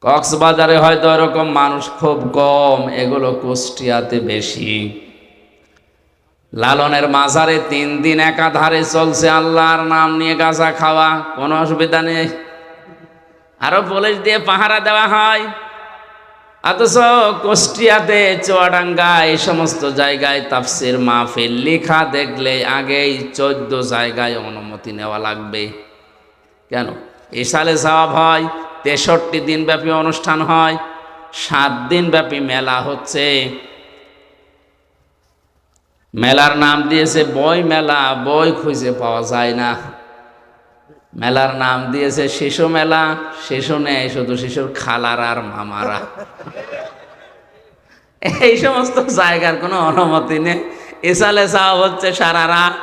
কক্সবাজারে হয়তো এরকম মানুষ খুব কম, এগুলো কুষ্টিয়াতে বেশি। লালনের মাজারে 3 দিন একাধারে চলছে আল্লাহর নাম নিয়ে গাঁজা খাওয়া, কোনো অসুবিধা নেই, আরো পুলিশ দিয়ে পাহারা দেওয়া হয়। অথচ কুষ্টিয়াতে, চুয়াডাঙ্গা, এই সমস্ত জায়গায় তাফসির মাহফিল লেখা দেখলে আগেই 14 জায়গায় অনুমতি নেওয়া লাগবে। কেন? ইসালে সওয়াব হয়, 63 দিন ব্যাপী অনুষ্ঠান হয়, 7 দিন ব্যাপী মেলা হচ্ছে। মেলার নাম দিয়েছে বই মেলা, বই খুঁজে পাওয়া যায় না। মেলার নাম দিয়েছে শিশু মেলা, শিশু নেই, শুধু শিশুর খালারা আর মামারা। এই সমস্ত জায়গার কোনো অনুমতি নেই। ইসালে সওয়াব হচ্ছে সারা রাত।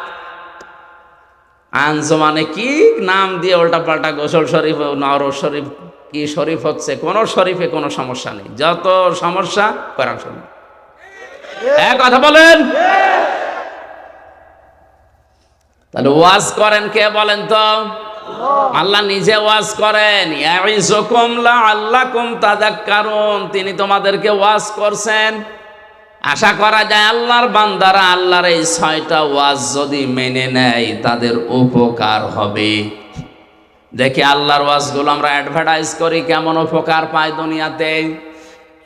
আঞ্জুমানে কি নাম দিয়ে উল্টা পাল্টা, গোসল শরীফ, নওরোজ শরীফ, কি শরীফ হচ্ছে, কোন শরীফে কোনো সমস্যা নেই, যত সমস্যা কোরআন শরীফ। এক কথা বলেন। তাহলে ওয়াজ করেন কে বলেন তো? আল্লাহ নিজে ওয়াজ করেন, ইয়াইযুকুম লাআল্লাকুম তাযাক্কারুন, তিনি তোমাদেরকে ওয়াজ করছেন। আশা করা যায় আল্লাহর বান্দারা আল্লাহর এই 6টা ওয়াজ যদি মেনে নেয় তাদের উপকার হবে। দেখি আল্লাহর ওয়াজগুলো আমরা অ্যাডভার্টাইজ করি, কেমন উপকার পায় দুনিয়াতে।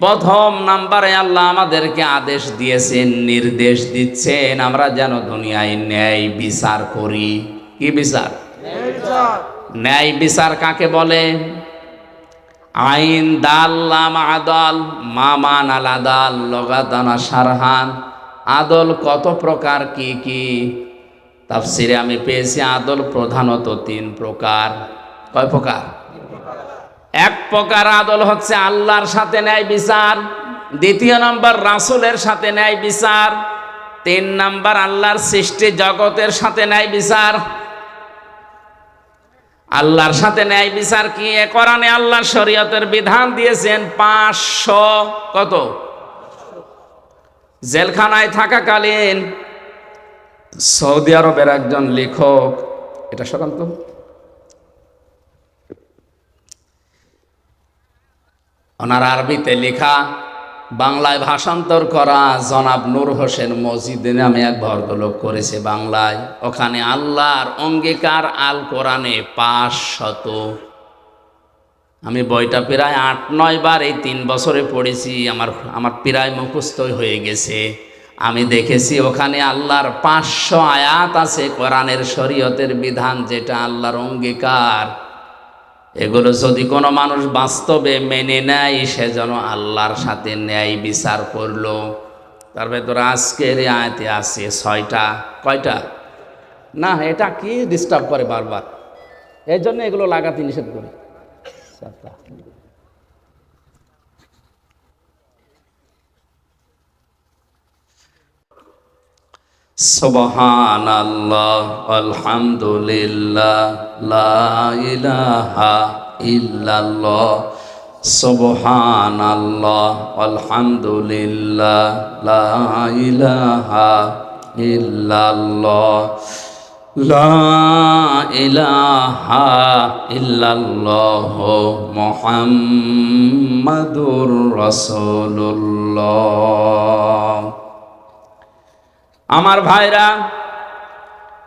প্রথম নাম্বারে আল্লাহ আমাদেরকে আদেশ দিয়েছেন, নির্দেশ দিচ্ছেন, আমরা যেন দুনিয়ায় ন্যায় বিচার করি। কি বিচার? ন্যায় বিচার কাকে বলে? আইন দাল্লাম আদল, মামান আল আদাল, লগাতানা সারহান। আদল কত প্রকার, কি কি? তাফসিরে আমি পেয়েছি আদল প্রধানত 3 প্রকার। কয় প্রকার? 1 প্রকার আদল হচ্ছে আল্লাহর সাথে ন্যায় বিচার, 2 নম্বর রাসূলের সাথে ন্যায় বিচার, 3 নম্বর আল্লাহর সৃষ্টি জগতের সাথে ন্যায় বিচার। আল্লাহর সাথে ন্যায় বিচার কি? কোরআনে আল্লাহর শরীয়তের বিধান দিয়েছেন 500 কত? জেলখানায় থাকাকালীন সৌদি আরবের একজন লেখক, এটা সরান্ত, ওনার আরবিতে লেখা, বাংলায় ভাষান্তর করা জনাব নূর হোসেন মজিদ নামে এক ভদ্রলোক করেছে বাংলায়। ওখানে আল্লাহর অঙ্গীকার আল কোরআনে 500। আমি বইটা প্রায় 8-9 বার এই 3 বছরে পড়েছি, আমার প্রায় মুখস্থই হয়ে গেছে। আমি দেখেছি ওখানে আল্লাহর 500 আয়াত আছে কোরআনের শরীয়তের বিধান, যেটা আল্লাহর অঙ্গীকার। এগুলো যদি কোনো মানুষ বাস্তবে মেনে নেয়, সেজন্য আল্লাহর সাথে ন্যায় বিচার করলো। তার ভেতরে আজকের আয়াতে আছে 6টা। কয়টা? না, এটা কি ডিস্টার্ব করে বারবার, এই জন্য এগুলো লাগাতে নিষেধ করি। 7টা। সুবহানাল্লাহ, আলহামদুলিল্লাহ, লা ইলাহা ইল্লাল্লাহ। সুবহানাল্লাহ, আলহামদুলিল্লাহ, লা ইলাহা ইল্লাল্লাহ, লা ইলাহা ইল্লাল্লাহ, মুহাম্মাদুর রাসূলুল্লাহ। আমার ভাইরা,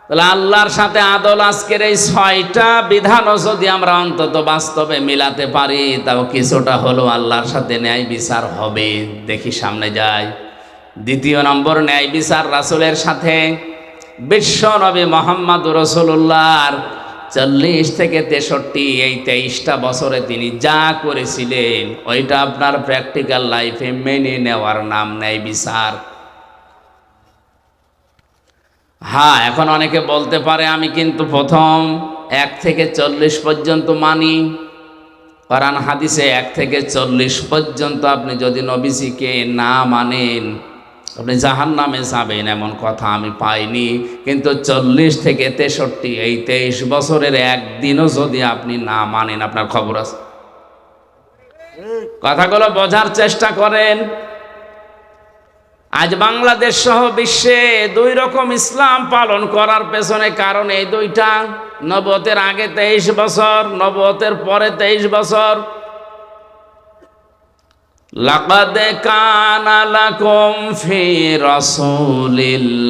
তাহলে আল্লাহর সাথে আদল, আজকের এই 6টা বিধানও যদি আমরা অন্তত বাস্তবে মিলাতে পারি, তাও কিছুটা হলো আল্লাহর সাথে ন্যায় বিচার হবে। দেখি সামনে যাই। 2 নম্বর ন্যায় বিচার রাসূলের সাথে। বিশ্ব নবী মুহাম্মদুর রাসূলুল্লাহর 40 থেকে 63 এই 23টা বছরে তিনি যা করেছিলেন, ওইটা আপনার প্র্যাকটিক্যাল লাইফে মেনে নেওয়ার নাম ন্যায় বিচার। হ্যাঁ, এখন অনেকে বলতে পারে আমি কিন্তু প্রথম 1 থেকে 40 পর্যন্ত মানি। কোরআন হাদিসে 1 থেকে 40 পর্যন্ত আপনি যদি নবীজিকে না মানেন, আপনি জাহান্নামে যাবেন, এমন কথা আমি পাইনি। কিন্তু 40 থেকে 63 এই 23 বছরের একদিনও যদি আপনি না মানেন, আপনার খবর আছে। কথাগুলো বোঝার চেষ্টা করেন। আজ বাংলাদেশ সহ বিশ্বে 2 রকম ইসলাম পালন করার পেছনে কারণ এই 2টা। নবুয়তের আগে 23 বছর, নবুয়তের পরে 23 বছর। লাকাদ কানা লাকুম ফি রাসূলিল্লাহি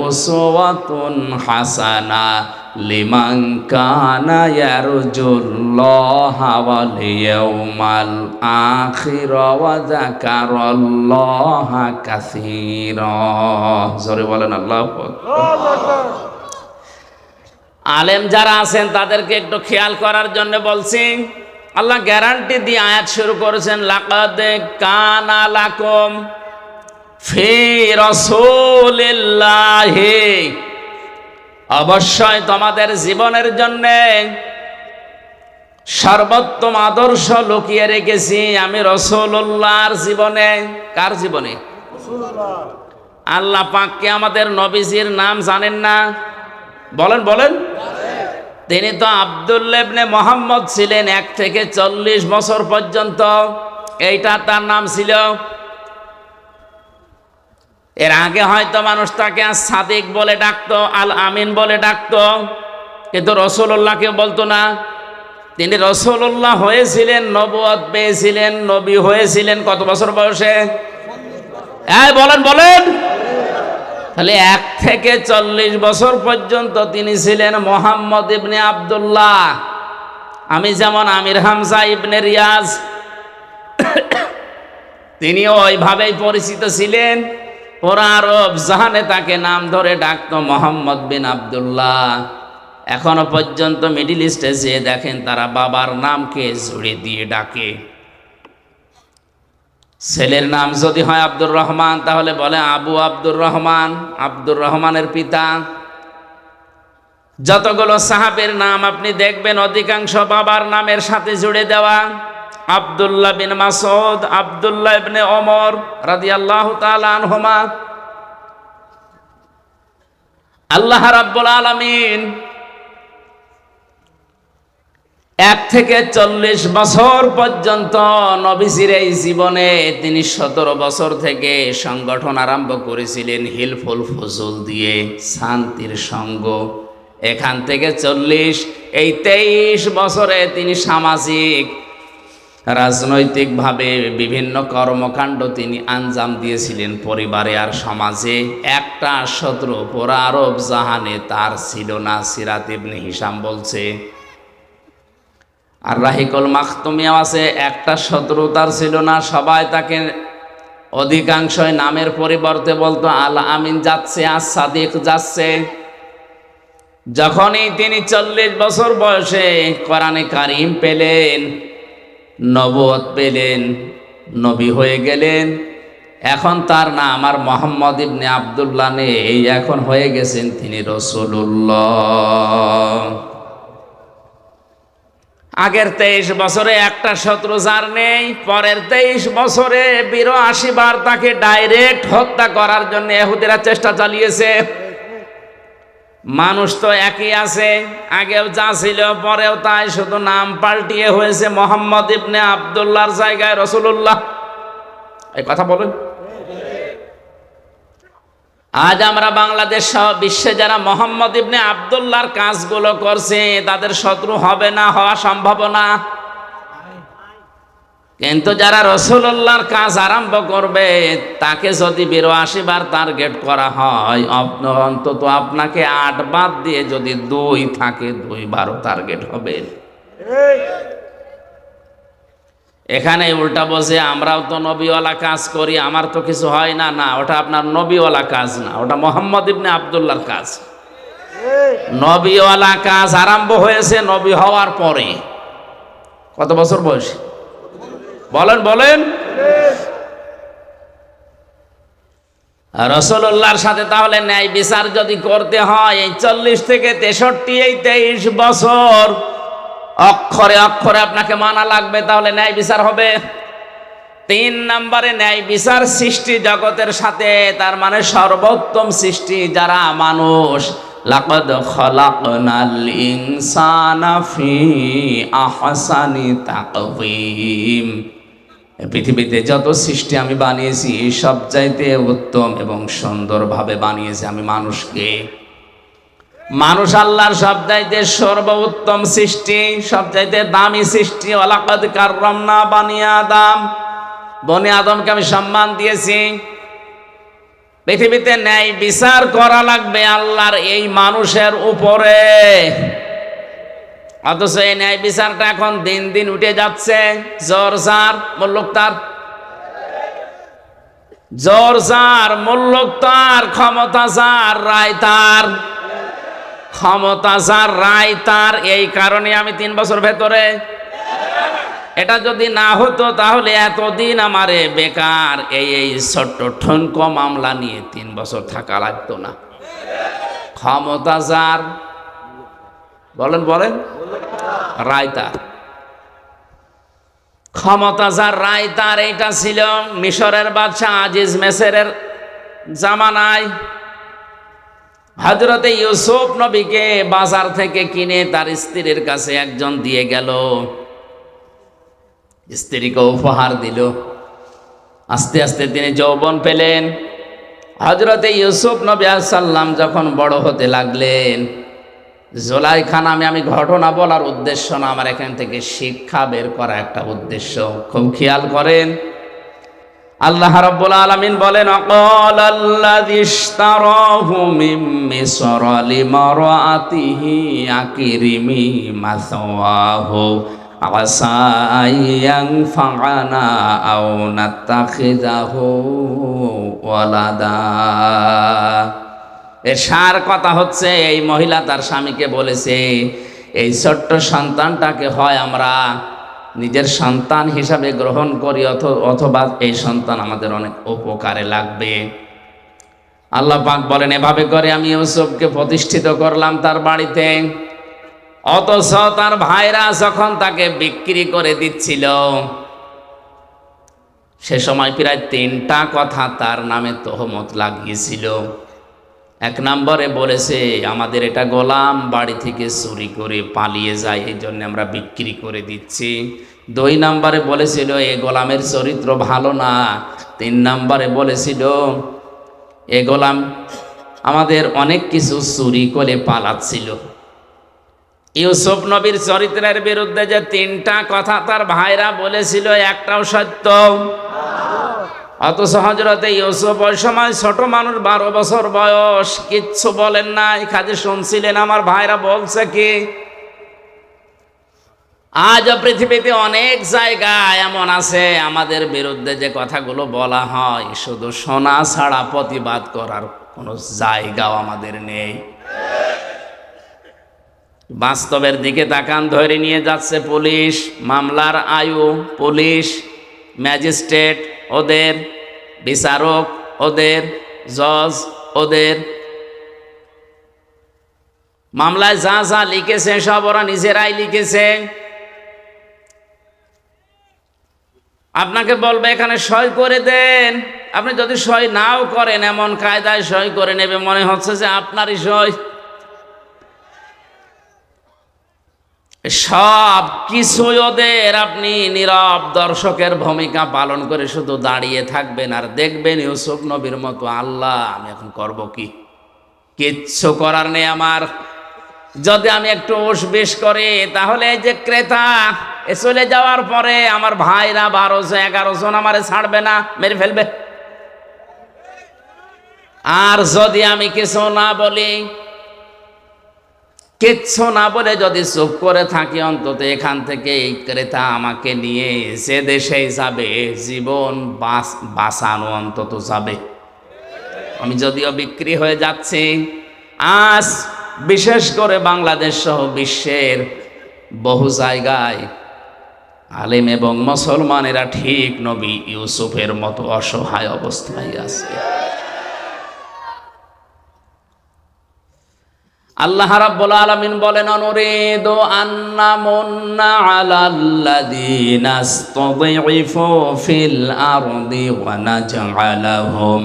উসওয়াতুন হাসানা লিমান কানা ইয়ারজুল্লাহা ওয়াল ইয়াউমাল আখির ওয়া যাকারাল্লাহা কাসীরা। জোরে বলেন আল্লাহু আকবার। আলেম যারা আছেন তাদেরকে একটু খেয়াল করার জন্য বলছি। আল্লাহ গ্যারান্টি দিয়ে আয়াত শুরু করেছেন, লাকাদ কানা লাকুম ফি রাসূলিল্লাহি, অবশ্যই তোমাদের জীবনের জন্য সর্বোত্তম আদর্শ লুকিয়ে রেখেছি আমি রাসূলুল্লাহর জীবনে। কার জীবনে? আল্লাহ পাককে আমাদের নবীজির নাম জানেন না? বলেন বলেন। তিনি তো আব্দুল্লাহ ইবনে মুহাম্মদ ছিলেন 1 থেকে 40 বছর পর্যন্ত, এইটা তার নাম ছিল। এর আগে হয়তো মানুষ তাকে সাদিক বলে ডাকতো, আল আমিন বলে ডাকতো, কিন্তু রাসূলুল্লাহকে বলতো না। তিনি রাসূলুল্লাহ হয়েছিলেন, নবুয়ত পেয়েছিলেন, নবী হয়েছিলেন কত বছর বয়সে? বলেন বলেন। তাহলে 1 থেকে 40 বছর পর্যন্ত তিনি ছিলেন মুহাম্মদ ইবনে আব্দুল্লাহ। আমি যেমন আমির হামজা ইবনে রিয়াজ, তিনিও ওইভাবেই পরিচিত ছিলেন। পুরা আরব জাহানে তাকে নাম ধরে ডাকতো মুহাম্মদ বিন আব্দুল্লাহ। এখনো পর্যন্ত মিডল ইস্টে যেয়ে দেখেন তারা বাবার নামকে জুড়ে দিয়ে ডাকে। ছেলের নাম যদি হয় আব্দুর রহমান, তাহলে বলে আবু আব্দুর রহমান, আব্দুর রহমানের পিতা। যতগুলো সাহাবের নাম আপনি দেখবেন অধিকাংশ বাবার নামের সাথে জুড়ে দেওয়া। আব্দুল্লাহ বিন মাসউদ, আব্দুল্লাহ ইবনে ওমর রাদিয়াল্লাহু তাআলা আনহুমা। আল্লাহ রাব্বুল আলামিন 1 থেকে 40 বছর পর্যন্ত নবীজির এই জীবনে তিনি 17 বছর থেকে সংগঠন আরম্ভ করেছিলেন হিলফুল ফুজুল দিয়ে, শান্তির সঙ্গ। এখান থেকে 40, এই 23 বছরে তিনি সামাজিক রাজনৈতিকভাবে বিভিন্ন কর্মকাণ্ড তিনি আঞ্জাম দিয়েছিলেন পরিবারে আর সমাজে। একটা শত্রু পুরা আরব জাহানে তার ছিল না। সিরাত ইবনে হিশাম বলছে, আর রাহিকুল মাখতুমিয়াও আছে, একটা শত্রু তার ছিল না। সবাই তাকে অধিকাংশই নামের পরিবর্তে বলতো আল আমিন যাচ্ছে, আর সাদিক যাচ্ছে। যখনই তিনি 40 বছর বয়সে কোরআনে কারিম পেলেন, নবুয়ত পেলেন, নবী হয়ে গেলেন, এখন তার নাম আর মুহাম্মদ ইবনে আব্দুল্লাহ নেই, এখন হয়ে গেছেন তিনি রাসূলুল্লাহ। আগের 23 বছরে একটা শত্রু যার নেই, পরের 23 বছরে 82 বার তাকে ডাইরেক্ট হত্যা করার জন্য ইহুদিরা চেষ্টা চালিয়েছে। মানুষ তো একই আছে, আগেও যা ছিল পরেও তাই, শুধু নাম পাল্টিয়ে হয়েছে মুহাম্মদ ইবনে আব্দুল্লাহর জায়গায় রাসূলুল্লাহ। এই কথা বলেন। আজ আমরা বাংলাদেশ সহ বিশ্বে যারা মুহাম্মদ ইবনে আব্দুল্লাহর কাজগুলো করছে তাদের শত্রু হবে না, হওয়া সম্ভব না। কিন্তু যারা রাসূলুল্লাহর কাজ আরম্ভ করবে তাকে যদি 82 বার টার্গেট করা হয়, অন্তত আপনাকে 8 বাদ দিয়ে যদি 2 থাকে 2 বারও টার্গেট হবে। এখানে উল্টা বসে আমরাও তো নবীওয়ালা কাজ করি, আমার তো কিছু হয় না। না, ওটা আপনার নবীওয়ালা কাজ না, ওটা মুহাম্মদ ইবনে আব্দুল্লাহর কাজ। নবীওয়ালা কাজ আরম্ভ হয়েছে নবী হওয়ার পরে। কত বছর বয়স? বলেন বলেন। রাসূলুল্লাহর সাথে তাহলে ন্যায় বিচার যদি করতে হয়, এই 40 থেকে 63, এই 23 বছর অক্ষরে অক্ষরে আপনাকে মানা লাগবে, তাহলে ন্যায় বিচার হবে। 3 নম্বরে ন্যায় বিচার সৃষ্টি জগতের সাথে, তার মানে সর্বোত্তম সৃষ্টি যারা মানুষ। লাকাদ খালাকনাল ইনসানা ফি আহসানি তাকওয়িম। পৃথিবীতে যত সৃষ্টি আমি বানিয়েছি সবচাইতে উত্তম এবং সুন্দরভাবে বানিয়েছি আমি মানুষকে। মানুষ আল্লাহর সবচাইতে সর্বোত্তম সৃষ্টি, সবচাইতে দামি সৃষ্টি। ওয়ালাকাদ কাররামনা বানি আদম, বনি আদমকে আমি সম্মান দিয়েছি। পৃথিবীতে ন্যায় বিচার করা লাগবে আল্লাহর এই মানুষের উপরে, অথচ এই ন্যায় বিচারটা এখন দিন দিন উঠে যাচ্ছে। জোর যার মুল্লুক তার, জোর যার মুল্লুক তার, ক্ষমতা যার রায় তার, ক্ষমতা যার রায় তার। এই কারণে আমি 3 বছর ভেতরে, এটা যদি না হতো তাহলে এতদিন আমারে বেকার এই ছোট্ট ঠনক মামলা নিয়ে 3 বছর থাকা লাগতো না। ক্ষমতা যার, বলেন বলেন, রায় তার, ক্ষমতা যার রায় তার। এইটা ছিল মিশরের বাদশা আজিজ মেসরের জামানায়। হযরতে ইউসুফ নবীকে বাজার থেকে কিনে তার স্ত্রীর কাছে একজন দিয়ে গেল, স্ত্রীকে উপহার দিল। আস্তে আস্তে তিনি যৌবন পেলেন। হযরতে ইউসুফ নবী আলাইহিস সালাম যখন বড় হতে লাগলেন, জুলাইখা নামে, আমি ঘটনা বলার উদ্দেশ্য না, আমার এখান থেকে শিক্ষা বের করা একটা উদ্দেশ্য। খুব খেয়াল করেন। আল্লাহ রাব্বুল আলামিন বলেন, আকালাল্লাযী ইশতারাহু মিন মিসর লিমারাতিহি আকরিমি মাসওয়াহু আসা ইয়ানফা'না আও নাত্তাখিযাহু ওয়ালাদা। এর সার কথা হচ্ছে, এই মহিলা তার স্বামীকে বলেছে, এই ছোট্ট সন্তানটাকে হয় আমরা নিজের সন্তান হিসাবে গ্রহণ করি, অথবা এই সন্তান আমাদের অনেক উপকারে লাগবে। আল্লাহ পাক বলেন, এভাবে করে আমি ইউসুফকে প্রতিষ্ঠিত করলাম তার বাড়িতে। অথচ তার ভাইরা যখন তাকে বিক্রি করে দিচ্ছিল, সে সময় প্রায় 3টা কথা তার নামে তহমত লাগিয়েছিল। 1 নম্বরে বলেছে, আমাদের এটা গোলাম, বাড়ি থেকে চুরি করে পালিয়ে যায়, এই জন্য আমরা বিক্রি করে দিচ্ছি। 2 নম্বরে বলেছিল, এই গোলামের চরিত্র ভালো না। 3 নম্বরে বলেছিল, এই গোলাম আমাদের অনেক কিছু চুরি করে পালাচ্ছিল। ইউসুফ নবীর চরিত্রের বিরুদ্ধে যে 3টা কথা তার ভাইরা বলেছিল, একটাও সত্য। অথচ হযরতে ইউসুফ ওই সময় ছোট মানুষ, 12 বছর বয়স, কিচ্ছু বলেন নাই, খালি শুনছিলেন আমার ভাইরা বলছে কি। আজ পৃথিবীতে অনেক জায়গায় এমন আছে, আমাদের বিরুদ্ধে যে কথাগুলো বলা হয়, শুধু শোনা ছাড়া প্রতিবাদ করার কোনো জায়গাও আমাদের নেই। বাস্তবের দিকে তাকান, ধরে নিয়ে যাচ্ছে পুলিশ, মামলার আয়ু পুলিশ, ম্যাজিস্ট্রেট ওদের, বিচারক ওদের, জজ ওদের। মামলায় যা যা লিখেছে সব ওরা নিজেরাই লিখেছে। আপনাকে বলবে এখানে সই করে দেন, আপনি যদি সই নাও করেন, এমন কায়দায় সই করে নেবে মনে হচ্ছে যে আপনারই সই। সব কিছুই ওদের। আপনি নীরব দর্শকের ভূমিকা পালন করে শুধু দাঁড়িয়ে থাকবেন আর দেখবেন ইউসুফ নবীর মতো, আল্লাহ আমি এখন করব কি, কিচ্ছু করার নেই আমার। যদি আমি একটু উসবিস করি, তাহলে এই যে ক্রেতা চলে যাওয়ার পরে আমার ভাইরা 12-11 জন আমারে ছাড়বে না, মেরে ফেলবে। আর যদি আমি কিছু না বলি, কিচ্ছু না বলে যদি চুপ করে থাকি, অন্তত এখান থেকে এই ক্রেতা আমাকে নিয়ে যে দেশেই যাবে, জীবন বাঁচানো অন্তত যাবে। আমি যদিও বিক্রি হয়ে যাচ্ছি, আজ বিশেষ করে বাংলাদেশ সহ বিশ্বের বহু জায়গায় আলেম এবং মুসলমানেরা ঠিক নবী ইউসুফের মতো অসহায় অবস্থায় আছে। আল্লাহ রাব্বুল আলামিন বলেন, অনুরিদু আন্নামুন্না আলাল্লাযীনা ইসতাদঈফু ফিল আরদি ওয়া নাজআলাহুম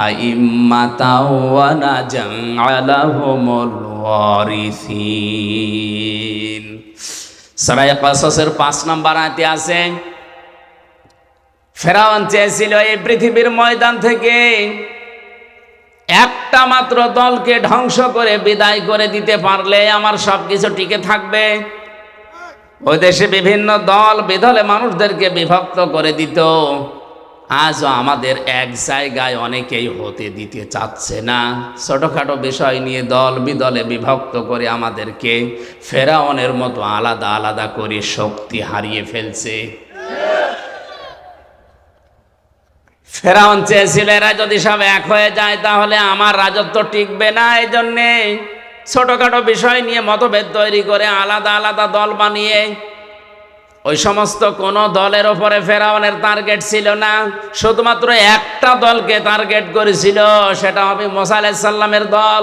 আইম্মাতাও ওয়া নাজআলাহুমুল ওয়ারিসিন। সূরা কাসাসের 5 নম্বর আয়াতে আছে, ফেরাউন চেয়েছিল এই পৃথিবীর ময়দান থেকে একটা মাত্র দলকে ধ্বংস করে বিদায় করে দিতে পারলে আমার সবকিছু টিকে থাকবে। ওই দেশে বিভিন্ন দল বিধলে মানুষদেরকে বিভক্ত করে দিত, আজও আমাদের এক জায়গায় অনেকেই হতে দিতে চাচ্ছে না। ছোটখাটো বিষয় নিয়ে দল বিদলে বিভক্ত করে আমাদেরকে ফেরাউনের মতো আলাদা আলাদা করে শক্তি হারিয়ে ফেলছে। ফেরাউন চেয়েছিল এরা যদি সব এক হয়ে যায় তাহলে আমার রাজত্ব টিকবে না। এই জন্যে ছোটখাটো বিষয় নিয়ে মতভেদ তৈরি করে আলাদা আলাদা দল বানিয়ে, ওই সমস্ত কোন দলের ওপরে ফেরাউনের টার্গেট ছিল না, শুধুমাত্র একটা দলকে টার্গেট করেছিল, সেটা হবে মুসা আলাইহিস সালামের দল।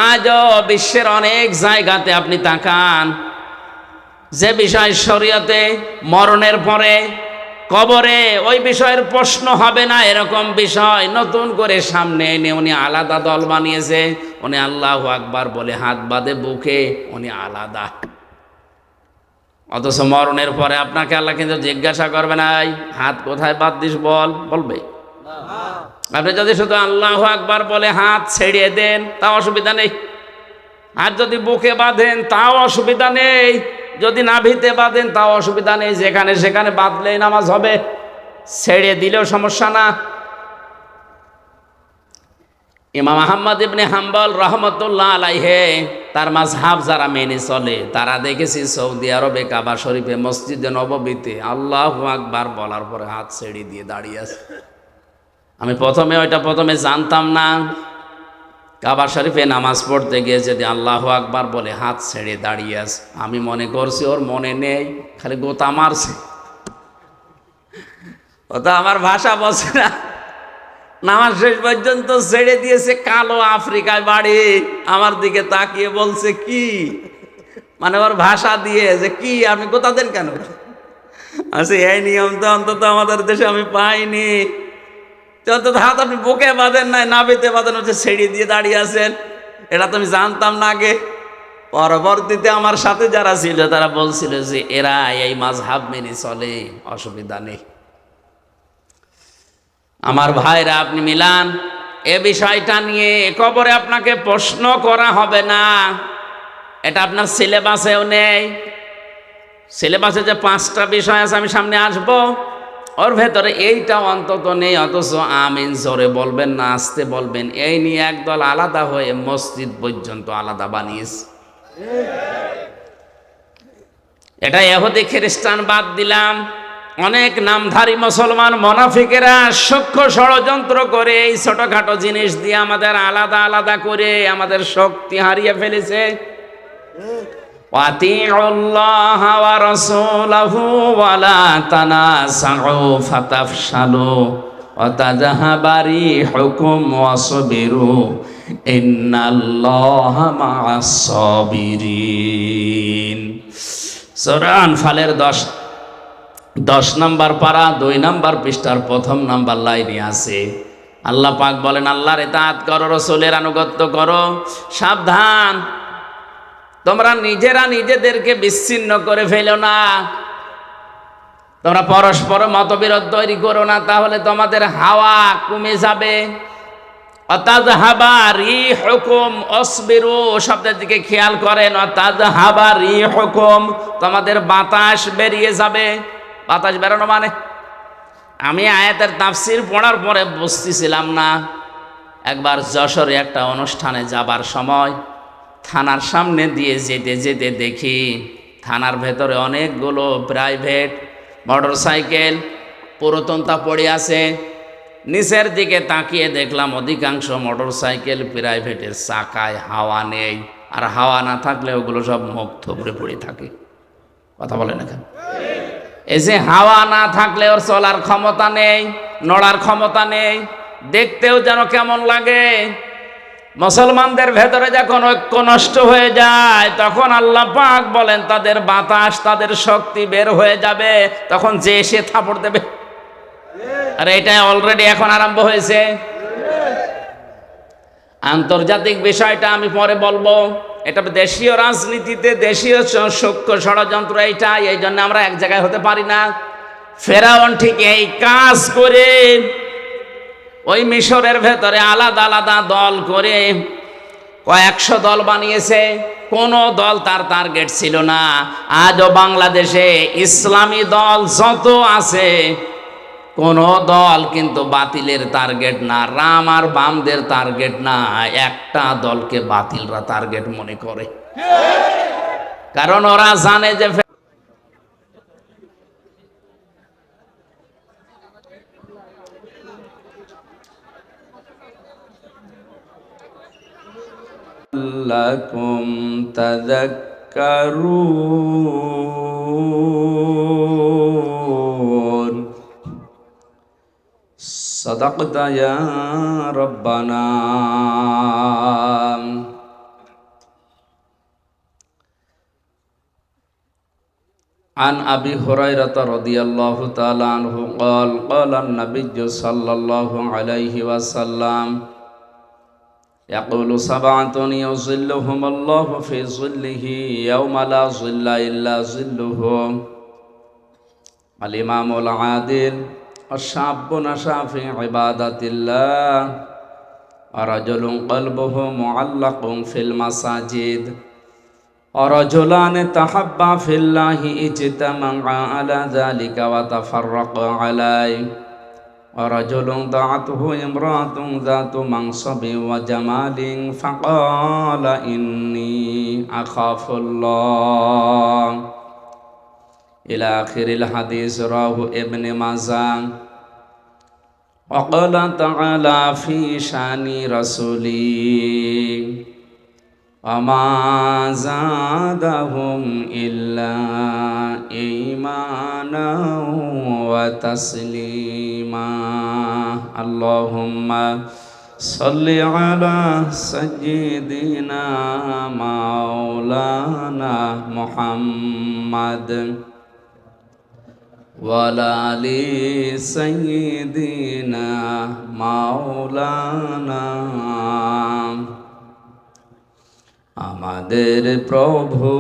আজও বিশ্বের অনেক জায়গাতে আপনি তাকান, যে বিষয় শরীয়তে মরণের পরে কবরে ওই বিষয়ের প্রশ্ন হবে না, এরকম বিষয় নতুন করে সামনে এনে উনি আলাদা দল বানিয়েছে। উনি আল্লাহু আকবার বলে হাত বাঁধে বুকে, উনি আলাদা। অথচ মরণের পরে আপনাকে আল্লাহ কিন্তু জিজ্ঞাসা করবে না হাত কোথায় বাদ দিস, বলবে? আপনি যদি শুধু আল্লাহু আকবার বলে হাত ছেড়িয়ে দেন তাও অসুবিধা নেই, আর যদি বুকে বাঁধেন তাও অসুবিধা নেই, যদি নাভিতে বাঁধেন তাও অসুবিধা নেই, যেখানে সেখানে বাঁধলেই নামাজ হবে, ছেড়ে দিলেও সমস্যা না। ইমাম আহমদ ইবনে হাম্বল রহমতুল্লাহ আলাইহে তার মাযহাব যারা মেনে চলে তারা দেখেছি সৌদি আরবে কাবা শরীফে মসজিদে নববীতে আল্লাহু আকবার বলার পরে হাত ছেড়ে দিয়ে দাঁড়িয়ে আছে। আমি প্রথমে জানতাম না। কাবা শরীফে নামাজ পড়তে গিয়ে যদি আল্লাহু আকবার বলে হাত ছেড়ে দাঁড়িয়ে আছে, আমি মনে করছি ওর মনে নেই, খালি গোতা মারছে। ও তো আমার ভাষা বলছে না, নামাজ শেষ পর্যন্ত ছেড়ে দিয়েছে। কালো আফ্রিকায় বাড়ি, আমার দিকে তাকিয়ে বলছে কি, মানে ওর ভাষা দিয়ে যে কি আপনি গোতা দেন কেন? আচ্ছা, এই নিয়ম তো অন্তত আমাদের দেশে আমি পাইনি। যত হাত আপনি বুকে বাঁধেন নাই, নাভিতে বাঁধেন, হচ্ছে ছেড়ে দিয়ে দাঁড়িয়ে আছেন, এটা তো আমি জানতাম না আগে। পরবর্তীতে আমার সাথে যারা ছিল তারা বলছিল যে এরা এই মাযহাব মেনে চলে, অসুবিধা নেই। আমার ভাইরা, আপনি মিলান এ বিষয়টা নিয়ে কবরে আপনাকে প্রশ্ন করা হবে না, এটা আপনার সিলেবাসেও নেই। সিলেবাসে যে 5টা বিষয় আছে, আমি সামনে আসবো, ওর ভেতরে এইটা অন্তত নেই। অথচ আমিন জোরে বলবেন না আস্তে বলবেন, এই নিয়ে একদল আলাদা হয়ে মসজিদ পর্যন্ত আলাদা বানিয়েছে। এটা ইহুদি খ্রিস্টান বাদ দিলাম, অনেক নামধারী মুসলমান মুনাফিকেরা সূক্ষ্ম ষড়যন্ত্র করে এই ছোটখাটো জিনিস দিয়ে আমাদের আলাদা আলাদা করে আমাদের শক্তি হারিয়ে ফেলেছে। ওয়াতিউল্লাহ ওয়া রাসূলাহু ওয়া লা তানাসাউ ফাতাফশালু ওয়া তাযহাবা রিহুকুম ওয়াসবিরু ইন্নাল্লাহা মা'আস সাবিরিন। সূরা আনফালের 10 নম্বর পারা 2 নম্বর পৃষ্ঠার 1ম নম্বর লাইনে আছে আল্লাহ পাক বলেন, আল্লাহর ইতাআত করো, রাসূলের আনুগত্য করো, সাবধান তোমরা নিজেরা নিজেদেরকে বিচ্ছিন্ন করে ফেলো না, তোমরা পরস্পর মতবিরোধ তৈরি করো না, তাহলে তোমাদের হাওয়া কমে যাবে। অতাযহাবা রিহুকুম অসবিরু শব্দের দিকে খেয়াল করেন, অতাযহাবা রিহুকুম তোমাদের বাতাস বেরিয়ে যাবে। বাতাস বেরোনো মানে, আমি আয়াতের তাফসীর পড়ার পরে বুঝতেছিলাম না। একবার যশোরে একটা অনুষ্ঠানে যাবার সময় থানার সামনে দিয়ে যেতে যেতে দেখি থানার ভেতরে অনেকগুলো প্রাইভেট মোটরসাইকেল পুরাতনতা পড়ে আছে। নিচের দিকে তাকিয়ে দেখলাম অধিকাংশ মোটরসাইকেল প্রাইভেটের চাকায় হাওয়া নেই, আর হাওয়া না থাকলে ওগুলো সব মুখ থুবড়ে পড়ে থাকে। কথা বলে না কেন? এই যে হাওয়া না থাকলে ওর চলার ক্ষমতা নেই, নড়ার ক্ষমতা নেই, দেখতেও যেন কেমন লাগে। মুসলমানদের ভেতরে যখন ঐক্য নষ্ট হয়ে যায় তখন আল্লাহ পাক বলেন তাদের বাতাস, তাদের শক্তি বের হয়ে যাবে, তখন যে এসে থাপড় দেবে। আর এটা অলরেডি এখন আরম্ভ হয়েছে। আন্তর্জাতিক বিষয়টা আমি পরে বলবো, এটা দেশীয় রাজনীতিতে দেশীয় সূক্ষ্ম ষড়যন্ত্র এইটা, এই জন্য আমরা এক জায়গায় হতে পারি না। ফেরাউন ঠিক এই কাজ করে ওই মিশরের ভেতরে আলাদা আলাদা দল করে কয়েকশো দল বানিয়েছে, কোন দল তার টার্গেট ছিল না। আজও বাংলাদেশে ইসলামী দল যত আছে কোন দল কিন্তু বাতিলের টার্গেট না, রাম আর বামদের টার্গেট না, একটা দলকে বাতিলরা টার্গেট মনে করে। কারণ ওরা জানে যে লাকুম তাযাক্কারুন সাদাকতা ইয়া রাব্বানা। عن أبي هريرة رضي الله تعالى عنه قال قال النبي صلى الله عليه وسلم يقول سبعة يظلهم الله في ظله يوم لا ظل إلا ظله الإمام العادل والشاب نشأ في عبادة الله ورجل قلبه معلق في المساجد ورجلان تحبا في الله اجتمعا على ذلك وتفرقا عليه ورجل دعته امرأة ذات منصب وجمال فقال إني أخاف الله إلى آخر الحديث رواه ابن ماجه. وقال تعالى في شأن رسوله وما زادهم إلا إيمانا وتسليما. اللهم صل على سيدنا مولانا محمد وعلى آل سيدنا مولانا। আমাদের প্রভু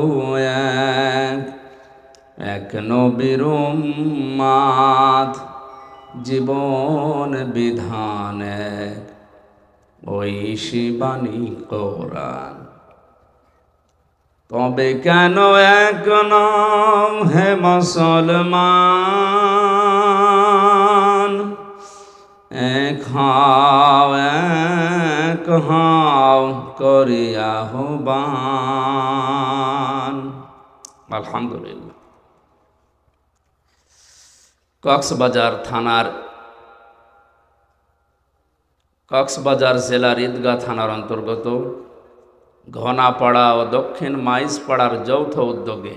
এক নবীর উম্মত, জীবন বিধান এক ঐশী বাণী কোরআন। তবে কেন এক নাম হে মুসলমান, এক হাও করিয়া আহ্বান। আলহামদুলিল্লাহ। কক্সবাজার জেলার ঈদগাহ থানার অন্তর্গত ঘনাপাড়া ও দক্ষিণ মাইজপাড়ার যৌথ উদ্যোগে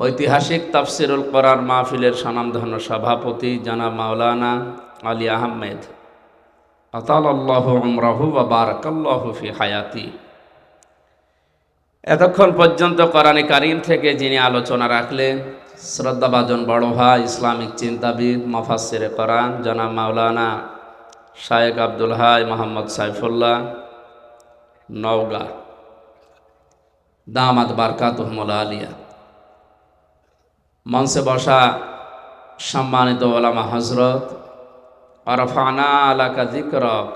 ঐতিহাসিক তাফসিরুল কোরআন মাহফিলের স্বনামধন্য সভাপতি জনাব মাওলানা আলী আহমেদ আতালাল্লাহু উমরাহু ওয়া বারাকাল্লাহু ফি হায়াতি, এতক্ষণ পর্যন্ত কোরআনে কারীম থেকে যিনি আলোচনা রাখলেন, শ্রদ্ধাভাজন বড় ভাই ইসলামিক চিন্তাবিদ মুফাসসিরে কোরআন জনাব মাওলানা শায়েখ আব্দুল হাই মোহাম্মদ সাইফুল্লাহ নওগাঁ দামাত বারকাতুহুমুল আলিয়া। মঞ্চে বসা সম্মানিত ওলামা হযরত, আরফানা আলাকা যিকরক,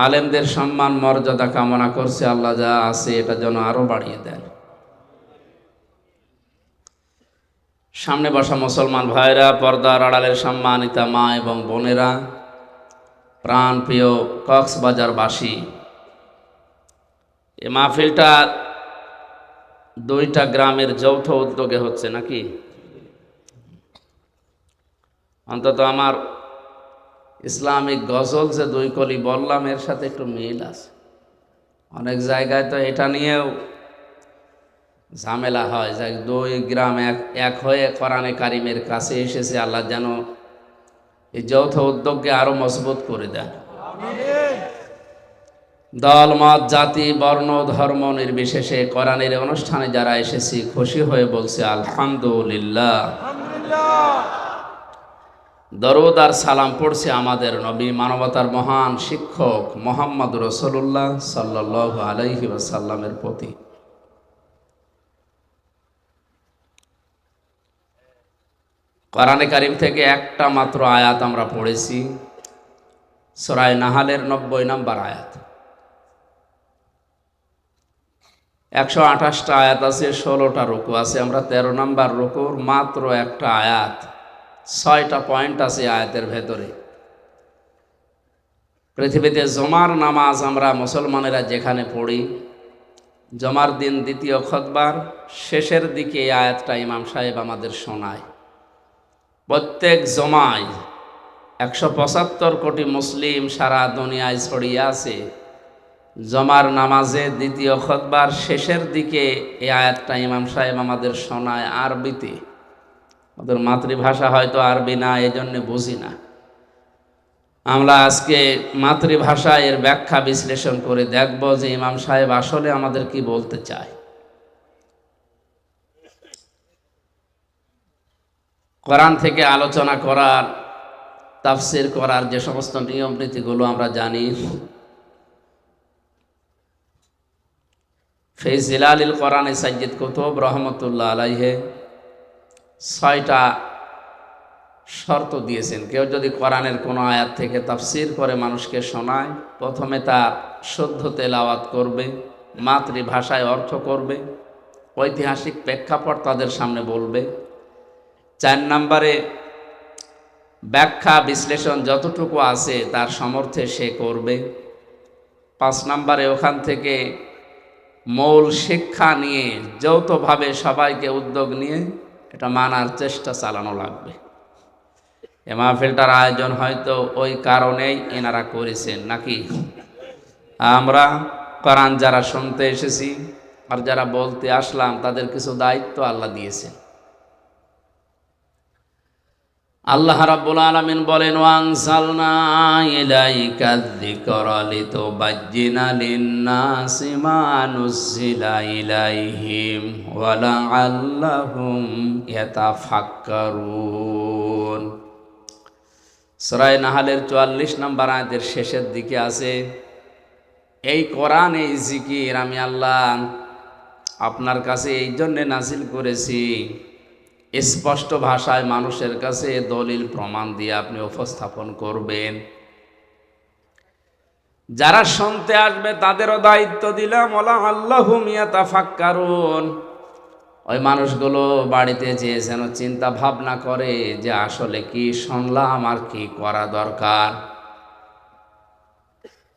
আলেমদের সম্মান মর্যাদা কামনা করছে আল্লাহ যা আছে এটা যেন আরো বাড়িয়ে দেন। সামনে বসা মুসলমান ভাইরা, পর্দার আড়ালের সম্মানিতা মা এবং বোনেরা, প্রাণ প্রিয় কক্সবাজারবাসী, এই মাহফিলটা দুইটা গ্রামের যৌথ উদ্যোগে হচ্ছে নাকি? অন্তত আমার ইসলামিক গজল যে দুই কলি বললাম এর সাথে একটু মিল আছে। অনেক জায়গায় তো এটা নিয়েও ঝামেলা হয় যে দুই গ্রাম এক হয়ে কোরআনে কারিমের কাছে এসেছে। আল্লাহ যেন এই যৌথ উদ্যোগকে আরো মজবুত করে দেন। দল মত জাতি বর্ণ ধর্ম নির্বিশেষে কোরআনের অনুষ্ঠানে যারা এসেছি খুশি হয়ে বলছে আলহামদুলিল্লাহ। দরুদ আর সালাম পড়ছে আমাদের নবী, মানবতার মহান শিক্ষক মুহাম্মদ রাসূলুল্লাহ সাল্লাল্লাহু আলাইহি ওয়াসাল্লামের প্রতি। কোরআনে কারীম থেকে একটা মাত্র আয়াত আমরা পড়েছি, সূরা নাহালের 90 নম্বর আয়াত। 128টা আয়াত আছে, 16টা রুকু আছে। আমরা 13 নম্বর রুকুর মাত্র একটা আয়াত, 6টা পয়েন্ট আছে আয়াতের ভেতরে। পৃথিবীতে জমার নামাজ আমরা মুসলমানেরা যেখানে পড়ি, জমার দিন দ্বিতীয় খুতবার শেষের দিকে এই আয়াতটা ইমাম সাহেব আমাদের শোনায়। প্রত্যেক জমায় 175 কোটি মুসলিম সারা দুনিয়ায় ছড়িয়ে আছে। জমার নামাজে দ্বিতীয় খুতবার শেষের দিকে এই আয়াতটা ইমাম সাহেব আমাদের শোনায় আরবিতে। ওদের মাতৃভাষা হয়তো আরবি না, এই জন্যে বুঝি না। আমরা আজকে মাতৃভাষা এর ব্যাখ্যা বিশ্লেষণ করে দেখব যে ইমাম সাহেব আসলে আমাদের কি বলতে চায়। কোরআন থেকে আলোচনা করার, তাফসির করার যে সমস্ত নিয়ম নীতিগুলো আমরা জানি, ফি জিলালিল কোরআনে সাইয়্যিদ কুতুব রহমতুল্লাহ আলাইহি 6টা শর্ত দিয়েছেন। কেউ যদি কোরআনের কোনো আয়াত থেকে তাফসির করে মানুষকে শোনায়, প্রথমে তার শুদ্ধ তেলাওয়াত করবে, মাতৃভাষায় অর্থ করবে, ঐতিহাসিক প্রেক্ষাপট তাদের সামনে বলবে। 4 নম্বরে ব্যাখ্যা বিশ্লেষণ যতটুকু আছে তার সমর্থে সে করবে। 5 নম্বরে ওখান থেকে মূল শিক্ষা নিয়ে যৌথভাবে সবাইকে উদ্যোগ নিয়ে এটা মানার চেষ্টা চালানো লাগবে। এ মাহফিলটার আয়োজন হয়তো ওই কারণেই এনারা করেছেন, নাকি? আমরা কোরআন যারা শুনতে এসেছি আর যারা বলতে আসলাম, তাদের কিছু দায়িত্ব আল্লাহ দিয়েছেন। আল্লাহ রাব্বুল আলামিন বলেন, ওয়ানজালনা ইলাইকা যিকরা লিতুবাজ্জিনা লিন-নাসি মা নুজ্জিলা ইলাইহিম ওয়া লাআল্লাহুম ইয়াতাফাক্কারুন। সূরা নাহলের 44 নম্বর আয়াতের শেষের দিকে আছে, এই কোরআন, এই জিকির আমি আল্লাহ আপনার কাছে এই জন্যে নাজিল করেছি, স্পষ্ট ভাষায় মানুষের কাছে দলিল প্রমাণ দিয়ে আপনি উপস্থাপন করবেন। যারা শুনতে আসবে তাদেরও দায়িত্ব দিলাম, ওয়ালা আল্লাহুম ইয়াতাফাক্কারুন। ওই মানুষগুলো বাড়িতে যেয়ে যেন চিন্তা ভাবনা করে যে আসলে কি শুনলাম আর কি করা দরকার।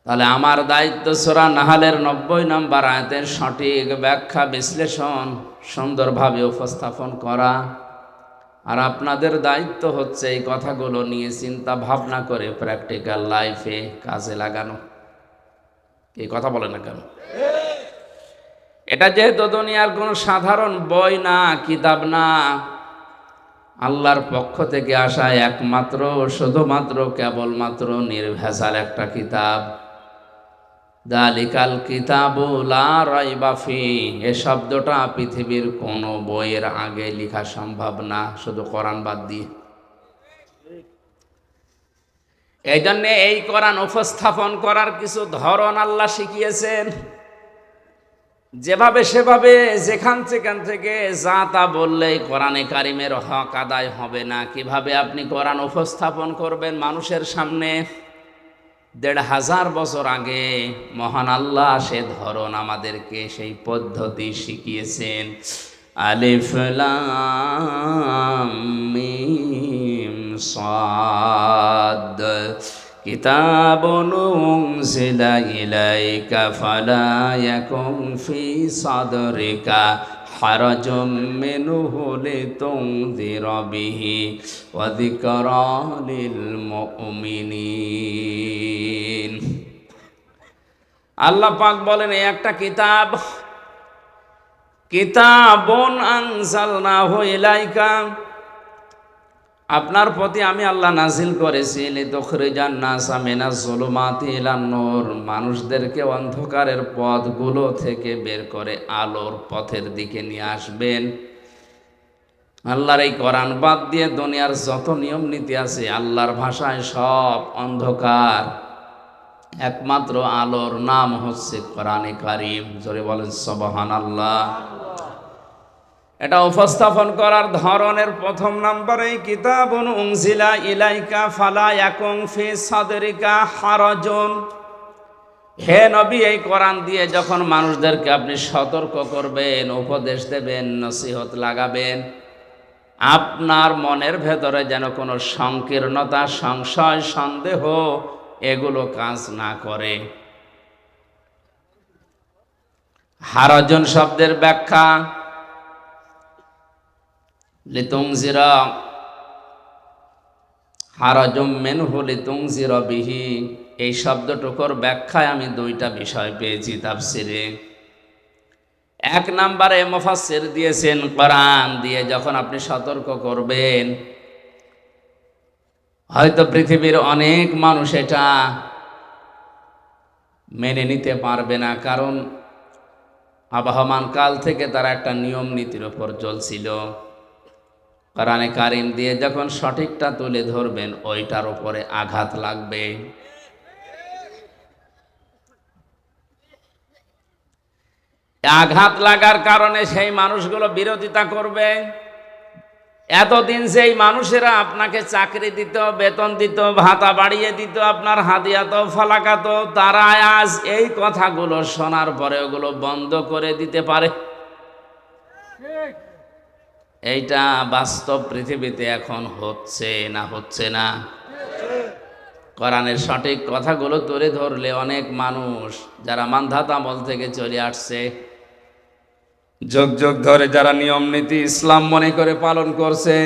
তাহলে আমার দায়িত্ব সূরা নাহলের 90 নম্বর আয়াতের সঠিক ব্যাখ্যা বিশ্লেষণ সুন্দরভাবে উপস্থাপন করা, আর আপনাদের দায়িত্ব হচ্ছে এই কথাগুলো নিয়ে চিন্তা ভাবনা করে প্র্যাকটিক্যাল লাইফে কাজে লাগানো। এই কথা বলে না কেন? এটা যেহেতু দুনিয়ার কোনো সাধারণ বই না, কিতাব না, আল্লাহর পক্ষ থেকে আসা একমাত্র, শুধুমাত্র, কেবলমাত্র নির্ভেজাল একটা কিতাব। যালিকাল কিতাবু লা রাইবা ফিহি, এ শব্দটা পৃথিবীর কোনো বইয়ের আগে লেখা সম্ভব না, শুধু কোরআন বাদ দিয়ে। এই জন্যে এই কোরআন উপস্থাপন করার কিছু ধরন আল্লাহ শিখিয়েছেন। যেভাবে সেভাবে যেখান থেকে যা তা বললেই কোরআনে কারিমের হক আদায় হবে না। কিভাবে আপনি কোরআন উপস্থাপন করবেন মানুষের সামনে, 1500 বছর আগে মহান আল্লাহ সে ধরন আমাদেরকে, সেই পদ্ধতি শিখিয়েছেন। আলিফ লাম মিম সাদ কিতাবুন উনজিলা ইলাইকা ফালা ইয়াকুন ফি সাদরিকা হারাজুম মিনহু লিতুনযিরা বিহি ওয়া যিকরা লিল মুমিনিন। আল্লাহ পাক বলেন, এই একটা কিতাব, কিতাবুন আনজালনাহু ইলাইকা, আপনার প্রতি আমি আল্লাহ নাজিল করেছি, লিতুখরিজান নাসা মিনাজ যুলুমাতি ইলান নূর, মানুষদেরকে অন্ধকারের পথগুলো থেকে বের করে আলোর পথের দিকে নিয়ে আসবেন। আল্লাহর এই কোরআন বাদ দিয়ে দুনিয়ার যত নিয়ম নীতি আছে আল্লাহর ভাষায় সব অন্ধকার, একমাত্র আলোর নাম হচ্ছে কোরআনে কারীম। জোরে বলেন সুবহানাল্লাহ। এটা উপস্থাপন করার ধরনের প্রথম নম্বরে, কিতাবুন উনজিলা ইলাইকা ফালা ইয়াকুন ফি সাদরিকা হারাজুন হে নবী, এই কোরআন দিয়ে যখন মানুষদেরকে আপনি সতর্ক করবেন, উপদেশ দেবেন, নসিহত লাগাবেন, আপনার মনের ভেতরে যেন কোনো সংকীর্ণতা, সংশয়, সন্দেহ এগুলো কাজ না করে। হারাজন শব্দের ব্যাখ্যা লিতুনজিরা, হারাজুম মিনহু লিতুনজিরা বিহি, এই শব্দটুকুর ব্যাখ্যায় আমি দুইটা বিষয় পেয়েছি তাফসিরে। এক নম্বরে মুফাসসির দিয়েছেন, কোরআন দিয়ে যখন আপনি সতর্ক করবেন, হয়তো পৃথিবীর অনেক মানুষ এটা মেনে নিতে পারবে না, কারণ আবহমান কাল থেকে তারা একটা নিয়ম নীতির উপর চলছিল। কোরআনে কারিম দিয়ে যখন সঠিকটা তুলে ধরবেন, ওইটার উপরে আঘাত লাগবে। আঘাত লাগার কারণে সেই মানুষগুলো বিরোধিতা করবে। এতদিন সেই মানুষেরা আপনাকে চাকরি দিত, বেতন দিত, ভাতা বাড়িয়ে দিত, আপনার হাদিয়াত ফালাকাত, তারা আজ এই কথাগুলো শোনার পরে ওগুলো বন্ধ করে দিতে পারে। এইটা বাস্তব পৃথিবীতে এখন হচ্ছে না, হচ্ছে না? কোরআনের সঠিক কথাগুলো তুলে ধরলে অনেক মানুষ যারা মানধাত আমল থেকে চলে আসছে, যুগ যুগ ধরে যারা নিয়ম নীতি ইসলাম মনে করে পালন করছে,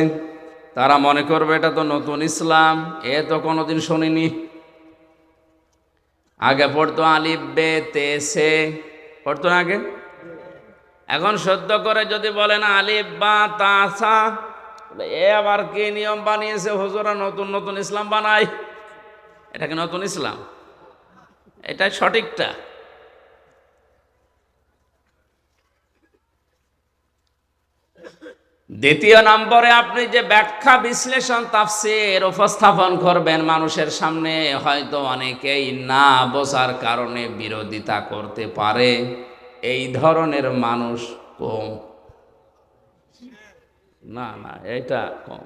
তারা মনে করবে এটা তো নতুন ইসলাম, এ তো কোনোদিন শুনিনি। আগে পড়তো আলিফ বে তে সে, পড়তো না আগে? এখন সদ্য করে যদি বলেন আলিফ বা তা সা, এ আবার কি নিয়ম বানিয়েছে হুজুরা, নতুন নতুন ইসলাম বানায়, এটা কি নতুন ইসলাম? এটাই সঠিকটা। দ্বিতীয় নম্বরে আপনি যে ব্যাখ্যা, বিশ্লেষণ, তাফসীর উপস্থাপন করবেন মানুষের সামনে, হয়তো অনেকেই না বোঝার কারণে বিরোধিতা করতে পারে। এই ধরনের মানুষ কম। না না, এটা কম,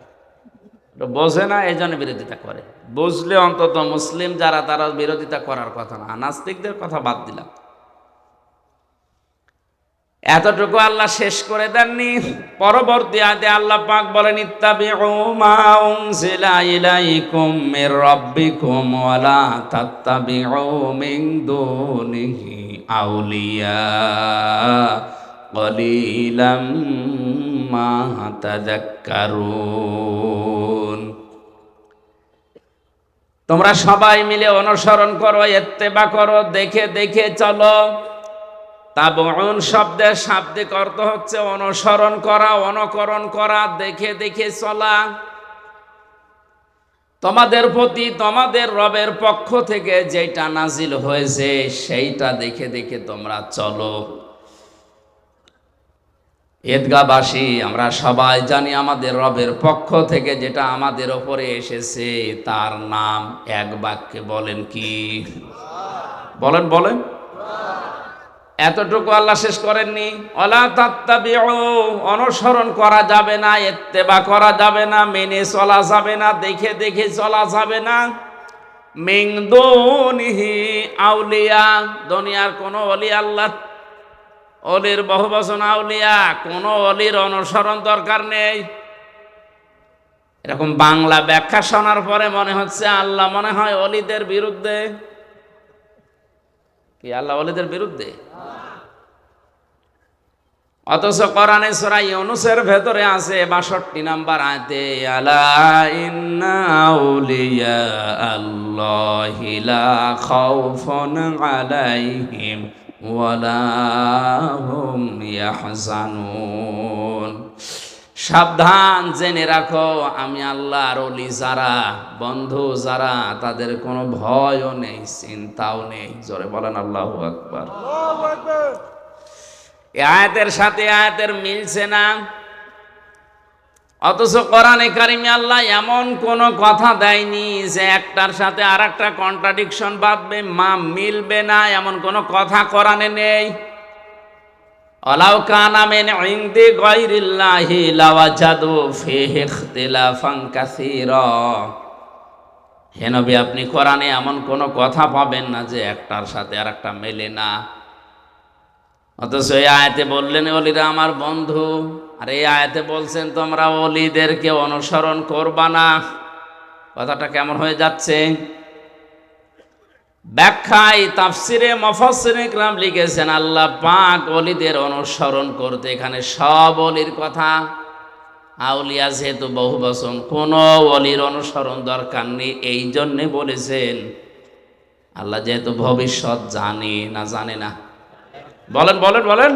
বোঝে না, এই জন্য বিরোধিতা করে। বুঝলে অন্তত মুসলিম যারা, তারা বিরোধিতা করার কথা না। নাস্তিকদের কথা বাদ দিলাম। এতটুকু আল্লাহ শেষ করে দেননি। পরবর্তী আয়াতে আল্লাহ পাক বলেন, ইত্তাবিউ মা উনজিলা ইলাইকুম মির রাব্বিকুম ওয়া লা তাত্তাবিউ মিন দুনিহি আউলিয়া কলিলাম মা তাযাক্কারুন। তোমরা সবাই মিলে অনুসরণ করো, ইত্তেবা করো, দেখে দেখে চলো। তাবউন শব্দের শাব্দিক অর্থ হচ্ছে অনুসরণ করা, অনুকরণ করা, দেখে দেখে চলা। তোমাদের প্রতি তোমাদের রবের পক্ষ থেকে যেটা নাজিল হয়েছে সেইটা দেখে দেখে তোমরা চলো। ঈদগাহবাসী আমরা সবাই জানি আমাদের রবের পক্ষ থেকে যেটা আমাদের ওপরে এসেছে তার নাম এক বাক্যে বলেন কি? বলেন বলেন। এতটুকু আল্লাহ শেষ করেননি। ওয়ালা তাত্তাবিউ, অনুসরণ করা যাবে না, ইত্তেবা করা যাবে না, মেনে চলা যাবে না, দেখে দেখে চলা যাবে না। মিন দুনিহি আউলিয়া, দুনিয়ার কোনো ওলি, আল্লাহ অলির বহু বচন আউলিয়া, কোনো অলির অনুসরণ দরকার নেই। এরকম বাংলা ব্যাখ্যা শোনার পরে মনে হচ্ছে আল্লাহ মনে হয় অলিদের বিরুদ্ধে। কি আল্লাহ অলিদের বিরুদ্ধে? অথচ কোরআনে সূরা ইউনূসের ভেতরে আছে ৬২ নম্বর আয়াতে, আলা ইন্না আউলিয়া আল্লাহি লা খাউফুন আলাইহিম ওয়ালা হুম ইয়াহজানুন। সাবধান, জেনে রাখো আমি আল্লাহর ওলি যারা, বন্ধু যারা, তাদের কোনো ভয়ও নেই, চিন্তাও নেই। জোরে বলেন আল্লাহু আকবার। এই আয়াতের সাথে আয়াতের মিলছে না। অথচ কোরআনে কারিমে আল্লাহ এমন কোন কথা দেয়নি যে একটার সাথে আর একটা কন্ট্রাডিকশন বাঁধবে, মা মিলবে না, এমন কোন কথা কোরআনে নেই। ওয়ালাউ কানা মিন ইনদি গায়রিল্লাহি লাওয়াজাদু ফীহি ইখতিলাফান কাসীরা। হে নবী, আপনি কোরআনে এমন কোনো কথা পাবেন না যে একটার সাথে আর একটা মেলে না। অথচ এই আয়াতে বললেন ওলিরা আমার বন্ধু, আর এই আয়াতে বলছেন তোমরা ওলিদেরকে অনুসরণ করবা না। কথাটা কেমন হয়ে যাচ্ছে? ব্যাখ্যায় তাফসিরে মুফাসসিরিন ইকরাম লিখেছেন আল্লাহ পাক ওলিদের অনুসরণ করতে এখানে সব ওলির কথা, আউলিয়া যেহেতু বহু বচন, কোনো ওলির অনুসরণ দরকার নেই। এই জন্যে বলেছেন আল্লাহ যেহেতু ভবিষ্যৎ জানে না, জানে না? বলেন বলেন বলেন।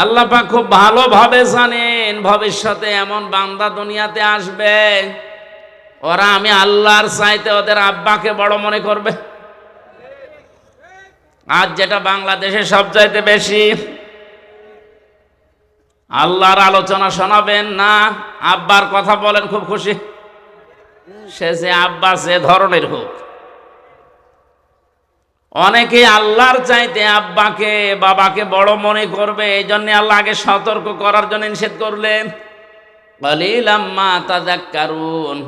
আল্লাহ পাক খুব ভালোভাবে জানেন ভবিষ্যতে এমন বান্দা দুনিয়াতে আসবে, ওরা আমি আল্লাহর চাইতে ওদের আব্বাকে বড় মনে করবে। আজ যেটা বাংলাদেশে সবচাইতে বেশি, আল্লাহর আলোচনা শোনাবেন না, আব্বার কথা বলেন খুব খুশি, সে যে আব্বা যে ধরনের হোক। অনেকে আল্লাহর চাইতে আব্বাকে বাবাকে বড় মনে করবে, এই জন্য আল্লাহ আগে সতর্ক করার জন্য নিষেধ করলেন। কালিলাম মা তাযাক্কারুন,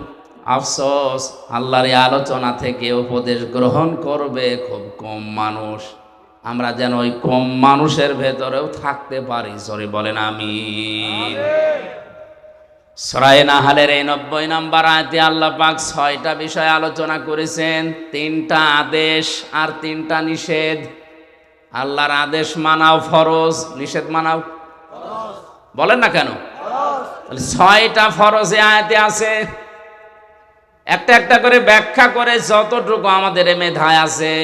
আফসোস আল্লাহর এই আলোচনা থেকে উপদেশ গ্রহণ করবে খুব কম মানুষ। আমরা যেন ওই কম মানুষের ভেতরেও থাকতে পারি। সরি বলেন আমিন। সূরা নাহলের এই 90 নম্বর আয়াতে আল্লাহ পাক 6টা বিষয় আলোচনা করেছেন, 3টা আদেশ আর 3টা নিষেধ। আল্লাহর আদেশ মানাও ফরজ, নিষেধ মানাও ফরজ। বলেন না কেন? তাহলে 6টা ফরজ এই আয়াতে আছে। একটা একটা করে ব্যাখ্যা করে যতটুকু আমাদের মেধায় আছে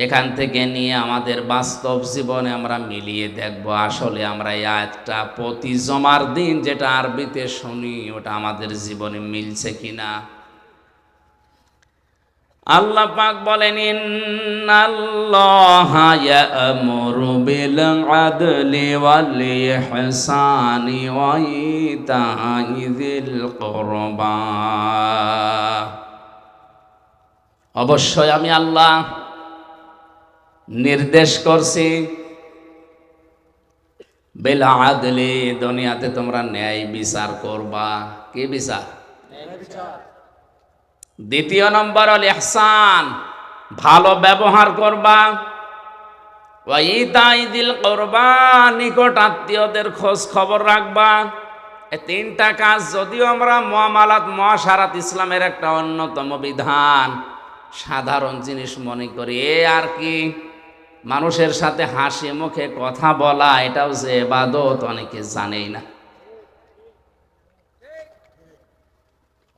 এখান থেকে নিয়ে আমাদের বাস্তব জীবনে আমরা মিলিয়ে দেখব আসলে আমরা এই আয়াতটা প্রতি জমার দিন যেটা আরবিতে শুনি ওটা আমাদের জীবনে মিলছে কিনা। আল্লাহ পাক বলেন ইন্নাল্লাহা ইয়া'মুরু বিল আদলি ওয়াল ইহসানি ওয়া ইতা'i যিল কুরবা, অবশ্যই আমি আল্লাহ নির্দেশ করছি বিল আদলি, দুনিয়াতে তোমরা ন্যায় বিচার করবা। কি বিচার? দ্বিতীয় নম্বর হল ইহসান, ভালো ব্যবহার করবা। ওয়া ইতা'i যিল কুরবা, নিকট আত্মীয়দের খোঁজ খবর রাখবা। এই 3টা কাজ যদিও আমরা মুআমালাত মুআশারাত ইসলামের একটা অন্যতম বিধান, সাধারণ জিনিস মনে করি, আর কি মানুষের সাথে হাসি মুখে কথা বলা এটাও যে ইবাদত অনেকে জানেই না।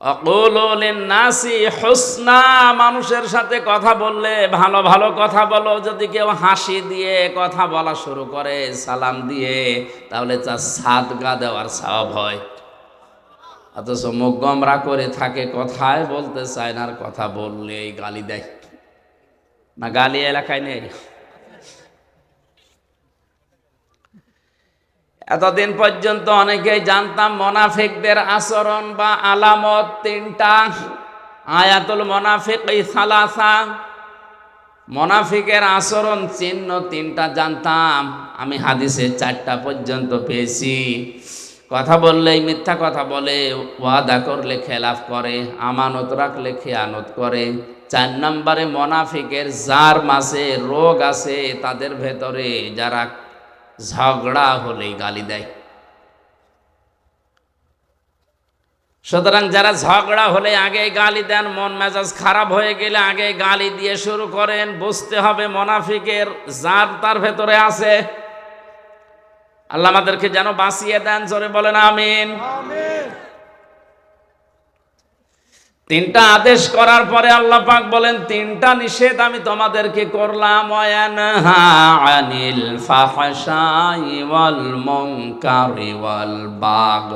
আকুলু লিন-নাসি হুসনা, মানুষের সাথে কথা বললে ভালো ভালো কথা বলো। যদি কেউ হাসি দিয়ে কথা বলা শুরু করে সালাম দিয়ে, তাহলে তার সাদকা দেওয়ার সওয়াব হয়। অথচ মুখ গোমরা করে থাকে, কথায় বলতে চায় না, আর কথা বললে গালি দেয় না। গালি এলাকায় নেই। এতদিন পর্যন্ত অনেকেই জানতাম মুনাফিকদের আচরণ বা আলামত 3টা। আয়াতুল মুনাফিকি সালাসা, মুনাফিকের আচরণ চিহ্ন 3টা জানতাম। আমি হাদিসে 4টা পর্যন্ত পেয়েছি। কথা বললেই মিথ্যা কথা বলে, ওয়াদা করলে খেলাফ করে, আমানত রাখলে খেয়ানত করে। 4 নম্বরে মুনাফিকের যার মাঝে রোগ আছে, তাদের ভেতরে যারা ঝগড়া হলেই গালি দেয়। সুতরাং যারা ঝগড়া হলে আগে গালি দেন, মন মেজাজ খারাপ হয়ে গেলে আগে গালি দিয়ে শুরু করেন, বুঝতে হবে মুনাফিকের জার তার ভেতরে আছে। আল্লাহ আমাদেরকে যেন বাঁচিয়ে দেন। জোরে বলেন আমিন। 3টা আদেশ করার পরে আল্লাহ পাক বলেন 3টা নিষেধ আমি তোমাদেরকে করলাম। ওয়ায়ানহা আনিল ফাহশাই ওয়াল মুনকারি ওয়াল বাগ।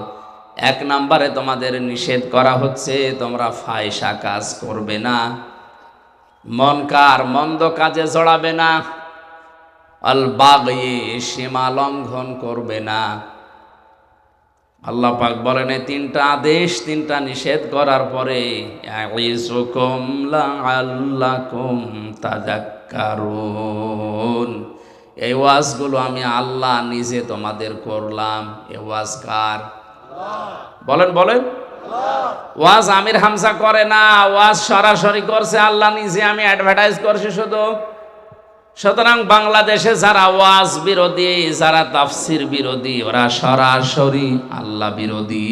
1 নম্বরে তোমাদের নিষেধ করা হচ্ছে তোমরা ফাহিশা কাজ করবে না, মুনকার মন্দ কাজে জড়াবে না, আল বাগই সীমা লঙ্ঘন করবে না। আল্লাহ পাক বলেন এই 3টা আদেশ 3টা নিষেধ করার পরে ইয়াইযুকুম লাআল্লাকুম তাযাক্কারুন, এই ওয়াজগুলো আমি আল্লাহ নিজে তোমাদের করলাম। এই ওয়াজ কার? বলেন বলেন। ওয়াজ আমির হামজা করে না, ওয়াজ সরাসরি করছে আল্লাহ নিজে, আমি অ্যাডভার্টাইজ করছি শুধু। সুতরাং বাংলাদেশে যারা ওয়াজ বিরোধী, যারা তাফসির বিরোধী, ওরা সরাসরি আল্লাহ বিরোধী।